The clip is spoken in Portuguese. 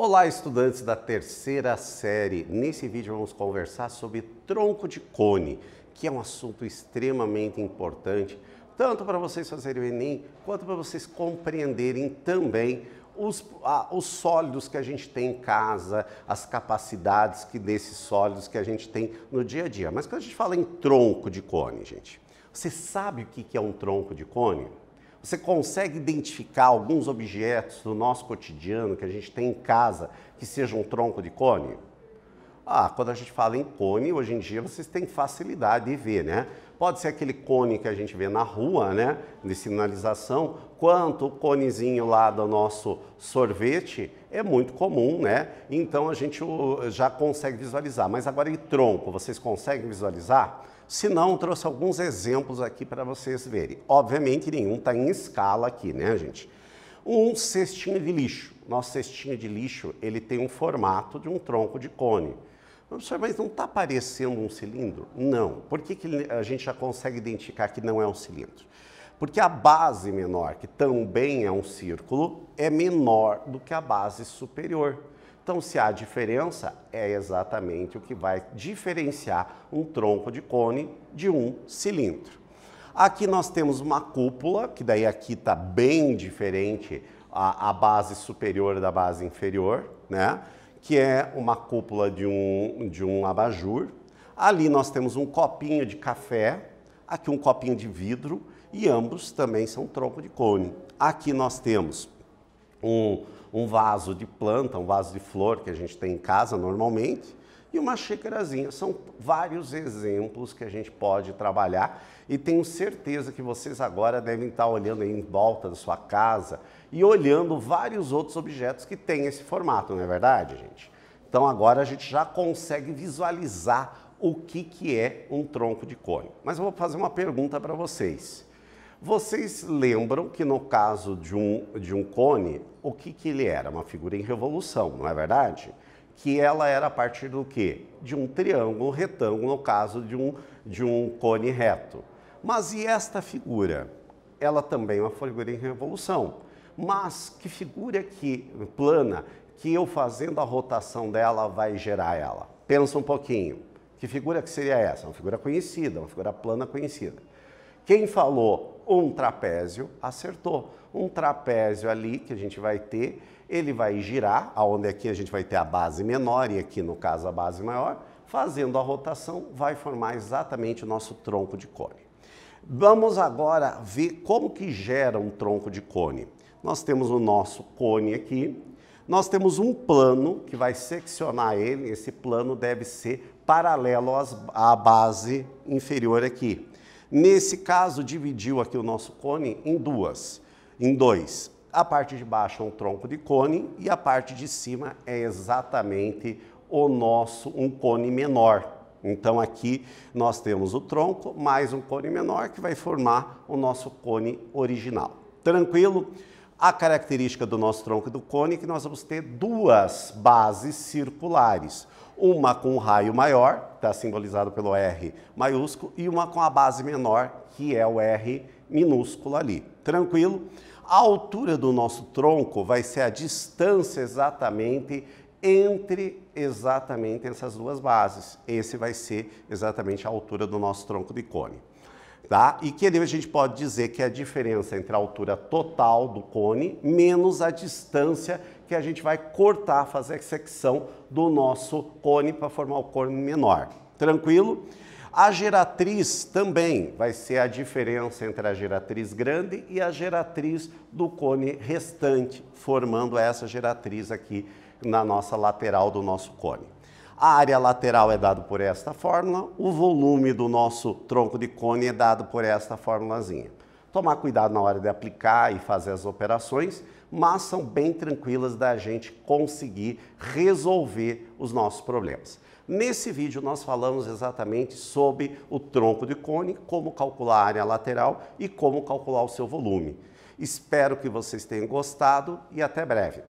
Olá, estudantes da terceira série. Nesse vídeo vamos conversar sobre tronco de cone, que é um assunto extremamente importante, tanto para vocês fazerem o Enem, quanto para vocês compreenderem também os sólidos que a gente tem em casa, as capacidades desses sólidos que a gente tem no dia a dia. Mas quando a gente fala em tronco de cone, gente, você sabe o que é um tronco de cone? Você consegue identificar alguns objetos do nosso cotidiano que a gente tem em casa que sejam um tronco de cone? Quando a gente fala em cone, hoje em dia vocês têm facilidade de ver, né? Pode ser aquele cone que a gente vê na rua, né? De sinalização, quanto o conezinho lá do nosso sorvete é muito comum, né? Então a gente já consegue visualizar. Mas agora em tronco, vocês conseguem visualizar? Se não, trouxe alguns exemplos aqui para vocês verem. Obviamente nenhum está em escala aqui, né, gente? Um cestinho de lixo. Nosso cestinho de lixo, ele tem um formato de um tronco de cone. Professor, mas não está parecendo um cilindro? Não. Por que a gente já consegue identificar que não é um cilindro? Porque a base menor, que também é um círculo, é menor do que a base superior. Então, se há diferença, é exatamente o que vai diferenciar um tronco de cone de um cilindro. Aqui nós temos uma cúpula, que daí aqui está bem diferente a base superior da base inferior, né? Que é uma cúpula de um abajur. Ali nós temos um copinho de café, aqui um copinho de vidro, e ambos também são tronco de cone. Aqui nós temos um vaso de planta, um vaso de flor que a gente tem em casa normalmente, e uma xícarazinha. São vários exemplos que a gente pode trabalhar e tenho certeza que vocês agora devem estar olhando aí em volta da sua casa e olhando vários outros objetos que têm esse formato, não é verdade, gente? Então agora a gente já consegue visualizar o que é um tronco de cone. Mas eu vou fazer uma pergunta para vocês. Vocês lembram que no caso de um cone, o que ele era? Uma figura em revolução, não é verdade? Que ela era a partir do quê? De um triângulo retângulo, no caso de um cone reto. Mas e esta figura? Ela também é uma figura em revolução. Mas que figura plana que eu fazendo a rotação dela vai gerar ela? Pensa um pouquinho. Que figura que seria essa? Uma figura conhecida, uma figura plana conhecida. Quem falou um trapézio, acertou. Um trapézio ali que a gente vai ter, ele vai girar, aonde aqui a gente vai ter a base menor e aqui no caso a base maior, fazendo a rotação vai formar exatamente o nosso tronco de cone. Vamos agora ver como que gera um tronco de cone. Nós temos o nosso cone aqui, nós temos um plano que vai seccionar ele, esse plano deve ser paralelo à base inferior aqui. Nesse caso, dividiu aqui o nosso cone em dois. A parte de baixo é um tronco de cone e a parte de cima é exatamente um cone menor. Então aqui nós temos o tronco mais um cone menor que vai formar o nosso cone original. Tranquilo? A característica do nosso tronco do cone é que nós vamos ter duas bases circulares. Uma com um raio maior, está simbolizado pelo R maiúsculo, e uma com a base menor, que é o R minúsculo ali. Tranquilo? A altura do nosso tronco vai ser a distância entre essas duas bases. Esse vai ser exatamente a altura do nosso tronco de cone. Tá? E que a gente pode dizer que é a diferença entre a altura total do cone menos a distância que a gente vai cortar, fazer a secção do nosso cone para formar o cone menor. Tranquilo? A geratriz também vai ser a diferença entre a geratriz grande e a geratriz do cone restante, formando essa geratriz aqui na nossa lateral do nosso cone. A área lateral é dada por esta fórmula, o volume do nosso tronco de cone é dado por esta formulazinha. Tomar cuidado na hora de aplicar e fazer as operações, mas são bem tranquilas da gente conseguir resolver os nossos problemas. Nesse vídeo nós falamos exatamente sobre o tronco de cone, como calcular a área lateral e como calcular o seu volume. Espero que vocês tenham gostado e até breve.